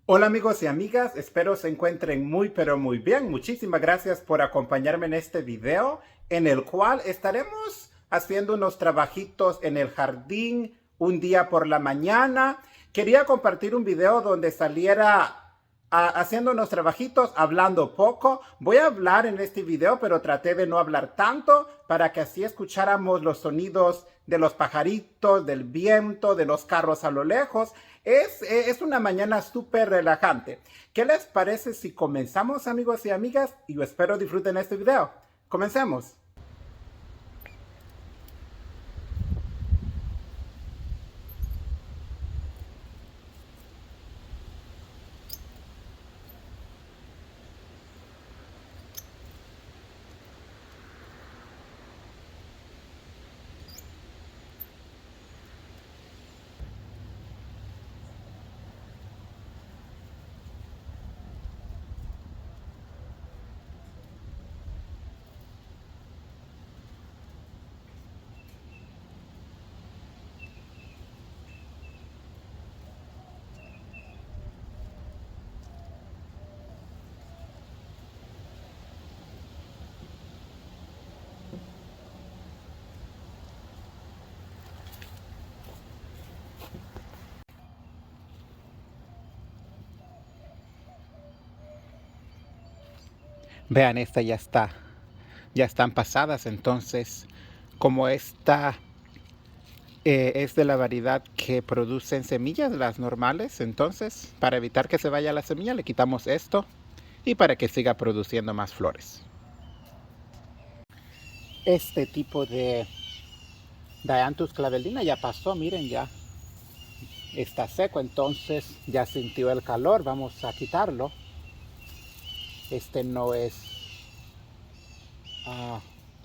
Hola amigos y amigas, espero se encuentren muy pero muy bien. Muchísimas gracias por acompañarme en este video en el cual estaremos haciendo unos trabajitos en el jardín un día por la mañana. Quería compartir un video donde saliera haciendo unos trabajitos, hablando poco. Voy a hablar en este video, pero traté de no hablar tanto para que así escucháramos los sonidos de los pajaritos, del viento, de los carros a lo lejos. Es una mañana súper relajante. ¿Qué les parece si comenzamos, amigos y amigas? Y yo espero disfruten este video. Comencemos. Vean, esta ya está, ya están pasadas, entonces, como esta es de la variedad que producen semillas, las normales, entonces, para evitar que se vaya la semilla, le quitamos esto y para que siga produciendo más flores. Este tipo de Dianthus clavellina ya pasó, miren, ya está seco, entonces ya sintió el calor, vamos a quitarlo. Este no es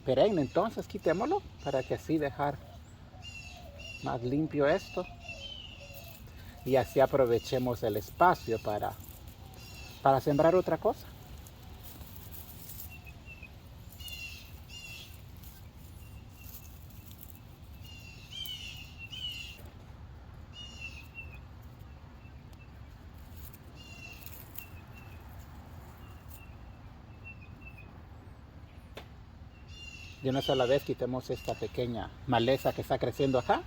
perenne, entonces quitémoslo para que así dejar más limpio esto y así aprovechemos el espacio para sembrar otra cosa. De una sola vez quitemos esta pequeña maleza que está creciendo acá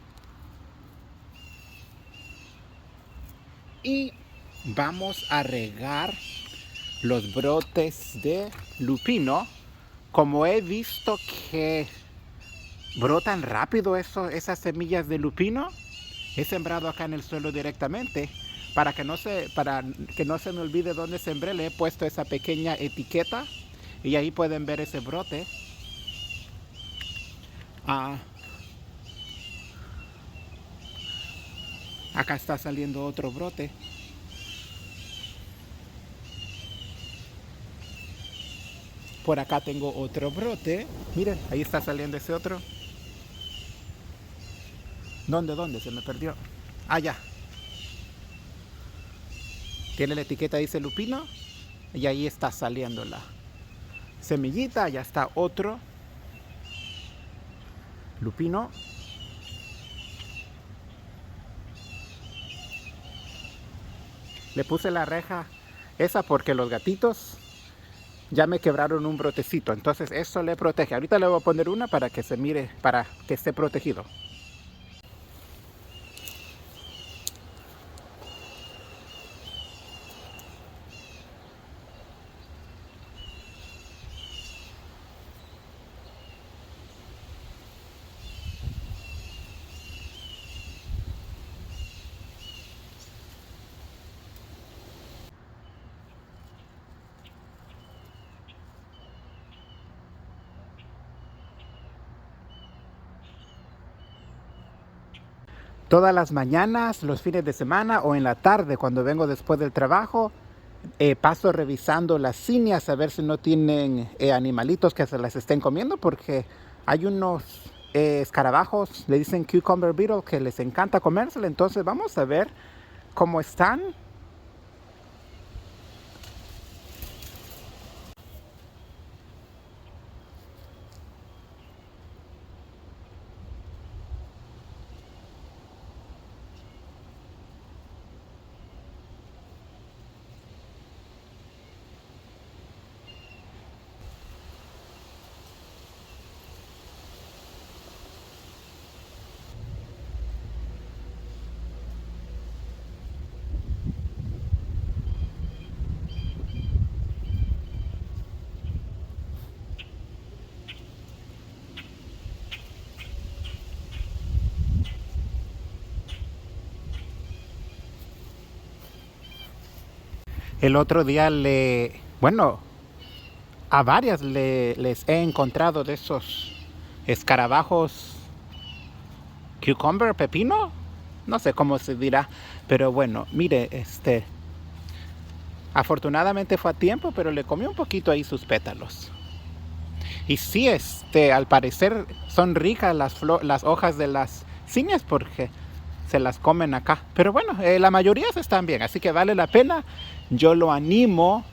y vamos a regar los brotes de lupino. Como he visto que brotan rápido esas semillas de lupino, he sembrado acá en el suelo directamente. Para que no se me olvide dónde sembré, le he puesto esa pequeña etiqueta y ahí pueden ver ese brote. Ah, acá está saliendo otro brote. Por acá tengo otro brote. Miren, ahí está saliendo ese otro. ¿Dónde? Se me perdió. Ah, ya. Tiene la etiqueta, dice lupino. Y ahí está saliendo la semillita. Ya está otro lupino. Le puse la reja esa porque los gatitos ya me quebraron un brotecito. Entonces eso le protege. Ahorita le voy a poner una para que se mire, para que esté protegido. Todas las mañanas, los fines de semana o en la tarde cuando vengo después del trabajo, paso revisando las cinias a ver si no tienen animalitos que se las estén comiendo, porque hay unos escarabajos, le dicen cucumber beetle, que les encanta comérselo. Entonces vamos a ver cómo están. El otro día bueno, a varias les he encontrado de esos escarabajos cucumber, pepino, no sé cómo se dirá, pero bueno, mire, afortunadamente fue a tiempo, pero le comió un poquito ahí sus pétalos. Y sí, al parecer son ricas las hojas de las cinias porque se las comen acá. Pero bueno, la mayoría están bien, así que vale la pena. Yo lo animo,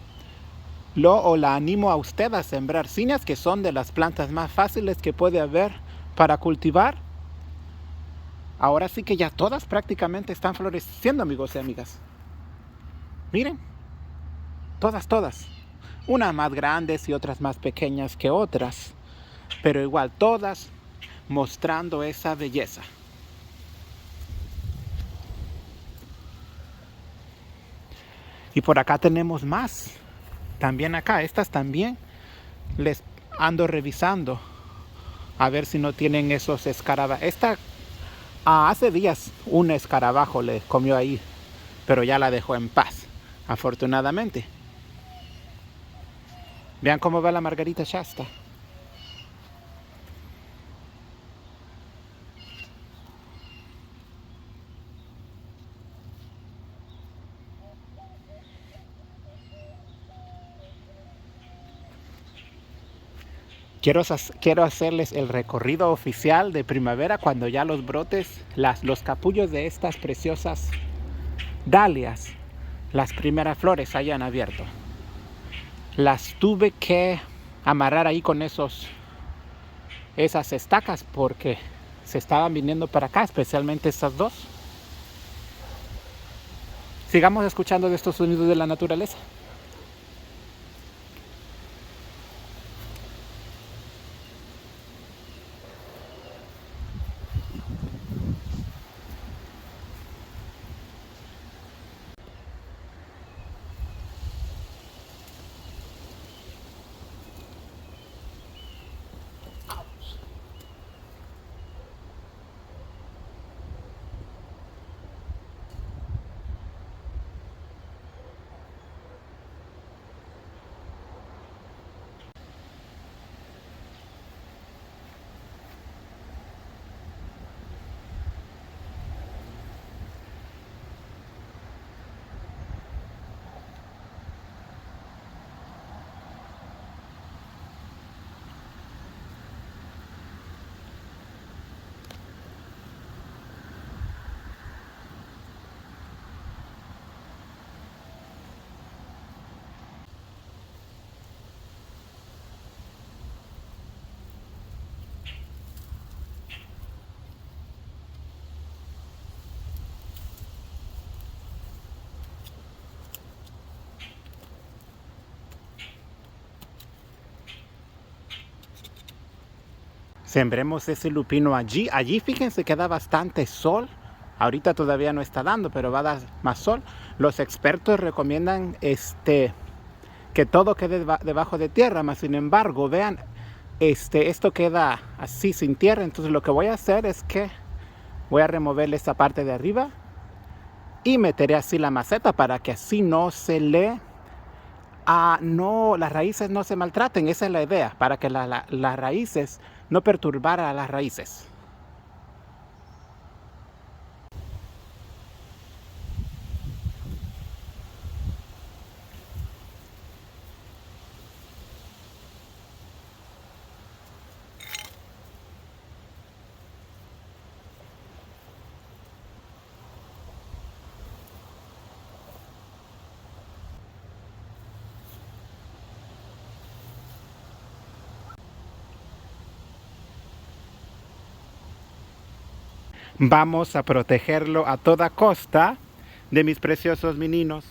la animo a usted a sembrar cinias, que son de las plantas más fáciles que puede haber para cultivar. Ahora sí que ya todas prácticamente están floreciendo, amigos y amigas. Miren, todas. Unas más grandes y otras más pequeñas que otras, pero igual todas mostrando esa belleza. Y por acá tenemos más. También acá, estas también les ando revisando a ver si no tienen esos escarabajos. Hace días un escarabajo le comió ahí, pero ya la dejó en paz, afortunadamente. Vean cómo va la Margarita Shasta. Quiero hacerles el recorrido oficial de primavera cuando ya los brotes, los capullos de estas preciosas dalias, las primeras flores hayan abierto. Las tuve que amarrar ahí con esas estacas porque se estaban viniendo para acá, especialmente estas dos. Sigamos escuchando de estos sonidos de la naturaleza. Sembremos ese lupino allí. Allí fíjense que da bastante sol. Ahorita todavía no está dando, pero va a dar más sol. Los expertos recomiendan que todo quede debajo de tierra, mas sin embargo, vean, esto queda así sin tierra. Entonces lo que voy a hacer es que voy a removerle esta parte de arriba y meteré así la maceta para que así no se las raíces no se maltraten. Esa es la idea, para que las raíces no perturbaran a las raíces. Vamos a protegerlo a toda costa de mis preciosos meninos.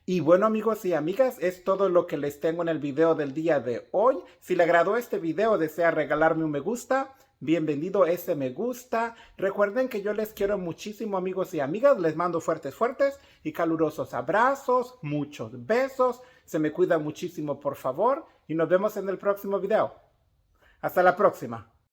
Y bueno, amigos y amigas, es todo lo que les tengo en el video del día de hoy. Si le agradó este video, desea regalarme un me gusta, bienvenido ese me gusta. Recuerden que yo les quiero muchísimo, amigos y amigas. Les mando fuertes y calurosos abrazos, muchos besos. Se me cuida muchísimo, por favor. Y nos vemos en el próximo video. Hasta la próxima.